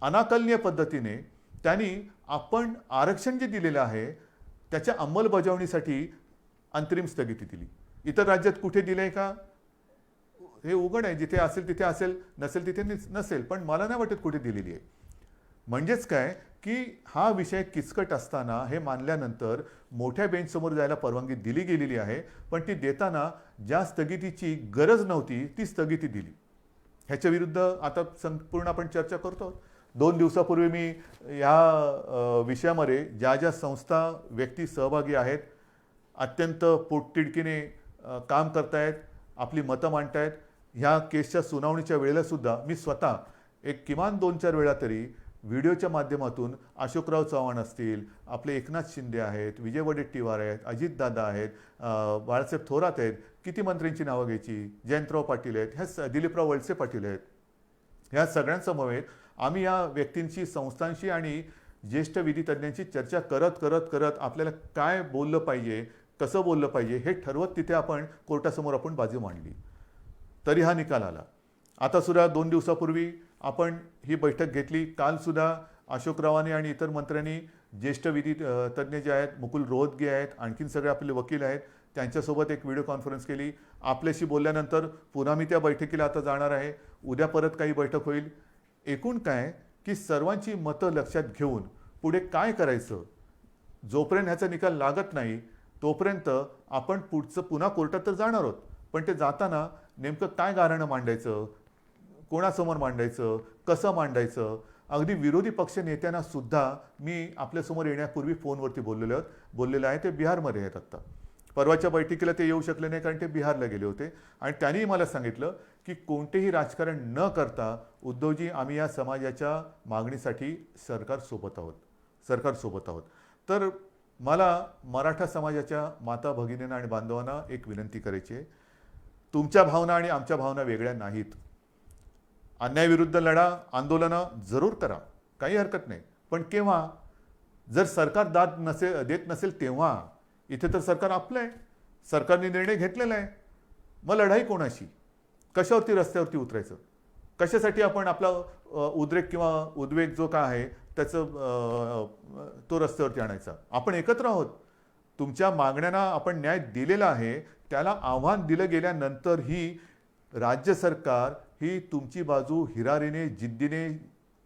अनाकलनीय पद्धतीने त्यांनी आपण आरक्षण जे दिलेलं आहे त्याच्या अंमलबजावणीसाठी अंतरिम स्थगिती दिली. इतर राज्यात कुठे दिलंय का हे उघड आहे, जिथे असेल तिथे असेल, नसेल तिथे नसेल, पण मला नाही वाटत कुठे दिलेली आहे. म्हणजेच काय की हा विषय किचकट असताना हे मानल्यानंतर मोठ्या बेंचसमोर जायला परवानगी दिली गेलेली आहे, पण ती देताना ज्या स्थगितीची गरज नव्हती ती स्थगिती दिली. ह्याच्या विरुद्ध आता संपूर्ण आपण चर्चा करतो. 2 दिवसापूर्वी मी या विषयामध्ये ज्या ज्या संस्था व्यक्ती सहभागी आहेत, अत्यंत पोटतिडकीने काम करतायत, आपली मतं मांडतायत, ह्या केसच्या सुनावणीच्या वेळेलासुद्धा मी स्वतः एक किमान 2-4 वेळा तरी व्हिडिओच्या माध्यमातून अशोकराव चव्हाण असतील, आपले एकनाथ शिंदे आहेत, विजय वडेट्टीवार आहेत, अजितदादा आहेत, बाळासाहेब थोरात आहेत, किती मंत्र्यांची नावं घ्यायची, जयंतराव पाटील आहेत, ह्या दिलीपराव वळसे पाटील आहेत, ह्या सगळ्यांसमवेत आम्ही या व्यक्तींशी, संस्थांशी आणि ज्येष्ठ विधितज्ञांशी चर्चा करत करत करत आपल्याला काय बोललं पाहिजे, कसं बोललं पाहिजे हे ठरवत तिथे आपण कोर्टासमोर आपण बाजू मांडली. तरी हा निकाल आला. आता सुद्धा 2 दिवसापूर्वी आपण ही बैठक घेतली. काल सुद्धा अशोकरावांनी आणि इतर मंत्र्यांनी ज्येष्ठ विधी तज्ज्ञ जे आहेत, मुकुल रोहतगी आहेत, आणखीन सगळे आपले वकील आहेत, त्यांच्यासोबत एक व्हिडिओ कॉन्फरन्स केली. आपल्याशी बोलल्यानंतर पुन्हा मी त्या बैठकीला आता जाणार आहे. उद्या परत काही बैठक होईल. एकूण काय की सर्वांची मतं लक्षात घेऊन पुढे काय करायचं, जोपर्यंत ह्याचा निकाल लागत नाही तोपर्यंत आपण पुढचं पुन्हा कोर्टात तर जाणार आहोत, पण ते जाताना नेमकं काय गाऱ्हाणं मांडायचं, कोणासमोर मांडायचं, कसं मांडायचं, अगदी विरोधी पक्ष नेत्यांना सुद्धा मी आपल्यासमोर येण्यापूर्वी फोनवरती बोललेलं आहे. ते बिहारमध्ये आहेत आत्ता. परवाच्या बैठकीला ते येऊ शकले नाही कारण ते बिहारला गेले होते आणि त्यांनी मला सांगितलं की कोणतेही राजकारण न करता उद्धवजी आम्ही या समाजाच्या मागणीसाठी सरकारसोबत आहोत. तर मला मराठा समाजाच्या माता भगिनींना आणि बांधवांना एक विनंती करायची आहे, तुमच्या भावना आणि आमच्या भावना वेगळ्या नाहीत. अन्यायाविरुद्ध लढा, आंदोलनं जरूर करा, काही हरकत नाही, पण केव्हा, जर सरकार देत नसेल तेव्हा. इथे तर सरकार आपलं आहे, सरकारने निर्णय घेतलेला आहे, मग लढाई कोणाशी, कशावरती रस्त्यावरती उतरायचं, कशासाठी आपण आपला उद्रेक किंवा उद्वेग जो काय आहे त्याचं तो रस्त्यावरती आणायचा. आपण एकत्र आहोत. तुमच्या मागण्यांना आपण न्याय दिलेला आहे, त्याला आव्हान दिलं गेल्यानंतरही राज्य सरकार ही तुमची बाजू हिरारीने, जिद्दीने,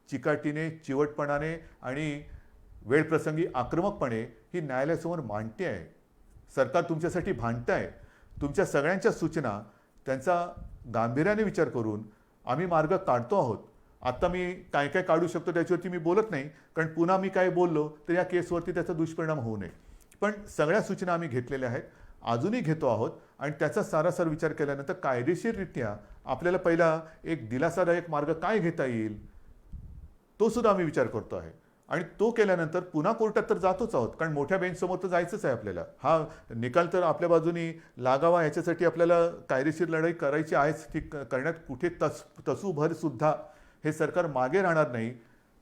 चिकाटीने, चिवटपणाने आणि वेळप्रसंगी आक्रमकपणे ही न्यायालयासमोर मांडते आहे. सरकार तुमच्यासाठी भांडत आहे. तुमच्या सगळ्यांच्या सूचना त्यांचा गांभीर्याने विचार करून आम्ही मार्ग काढतो आहोत. आता मी काय काय काढू शकतो त्याच्यावरती मी बोलत नाही, कारण पुन्हा मी काय बोललो तर या केसवरती त्याचा दुष्परिणाम होऊ नये. पण सगळ्या सूचना आम्ही घेतलेल्या आहेत, अजूनही घेतो आहोत आणि त्याचा सारासार विचार केल्यानंतर कायदेशीररित्या आपल्याला पहिला एक दिलासादायक मार्ग काय घेता येईल तो सुद्धा आम्ही विचार करतो आहे. आणि तो केल्यानंतर पुन्हा कोर्टात तर जातोच आहोत, कारण मोठ्या बेंचसमोर तर जायचंच आहे आपल्याला. हा निकाल तर आपल्या बाजूनी लागावा याच्यासाठी आपल्याला कायदेशीर लढाई करायची आहेच. ती करण्यात कुठे तसूभर सुद्धा हे सरकार मागे राहणार नाही,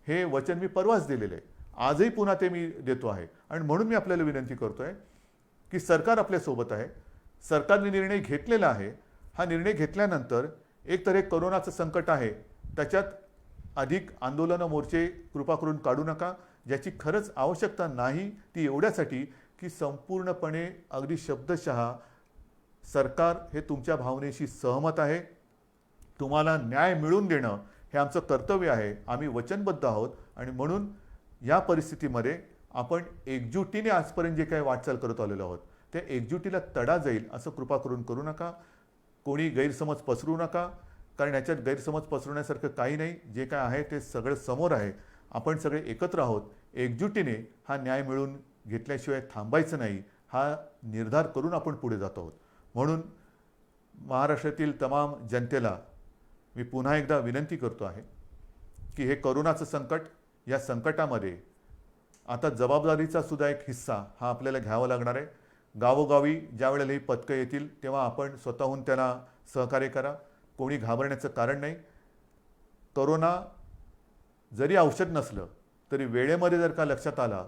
हे वचन मी परवाच दिलेलं आहे. आजही पुन्हा ते मी देतो आहे. आणि म्हणून मी आपल्याला विनंती करतोय की सरकार आपल्यासोबत आहे, सरकारने निर्णय घेतलेला आहे. हा निर्णय घेतल्यानंतर एकतर हे करोनाचं संकट आहे, त्याच्यात अधिक आंदोलनं मोर्चे कृपा करून काढू नका. ज्याची खरंच आवश्यकता नाही ती एवढ्यासाठी की संपूर्णपणे अगदी शब्दशः सरकार हे तुमच्या भावनेशी सहमत आहे. तुम्हाला न्याय मिळवून देणं हे आमचं कर्तव्य आहे. आम्ही वचनबद्ध आहोत आणि म्हणून या परिस्थितीमध्ये आपण एकजुटीने आजपर्यंत जे काही वाटचाल करत आलेलो आहोत त्या एकजुटीला तडा जाईल असं कृपा करून करू नका. कोणी गैरसमज पसरू नका, कारण याच्यात गैरसमज पसरवण्यासारखं काही नाही. जे काय आहे ते सगळं समोर आहे. आपण सगळे एकत्र आहोत. एकजुटीने हा न्याय मिळवून घेतल्याशिवाय थांबायचं नाही हा निर्धार करून आपण पुढे जात आहोत. म्हणून महाराष्ट्रातील तमाम जनतेला मी पुन्हा एकदा विनंती करतो आहे की हे करोनाचं संकट, या संकटामध्ये आता जबाबदारीचा सुद्धा एक हिस्सा हा आपल्याला घ्यावा लागणार आहे. गावोगावी ज्या वेळेला ही पथकं येतील तेव्हा आपण स्वतःहून त्यांना सहकार्य करा. कोणी घाबरण्याचं कारण नाही. करोना जरी औषध नसलं तरी वेळेमध्ये जर का लक्षात आला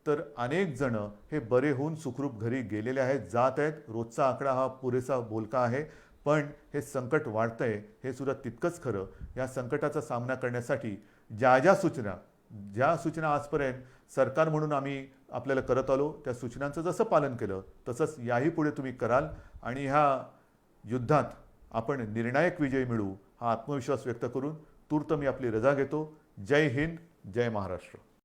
तर अनेक जण हे बरे होऊन सुखरूप घरी गेलेले आहेत, जात आहेत. रोजचा आकडा हा पुरेसा बोलका आहे. पण हे संकट वाढतंय हे सुद्धा तितकंच खरं. या संकटाचा सामना करण्यासाठी ज्या सूचना आजपर्यंत सरकार म्हणून आम्ही आपल्याला करत आलो त्या सूचनांचं जसं पालन केलं तसंच याही पुढे तुम्ही कराल आणि ह्या युद्धात आपण निर्णायक विजय मिळवू हा आत्मविश्वास व्यक्त करून तूर्त मी आपली रजा घेतो. जय हिंद, जय महाराष्ट्र.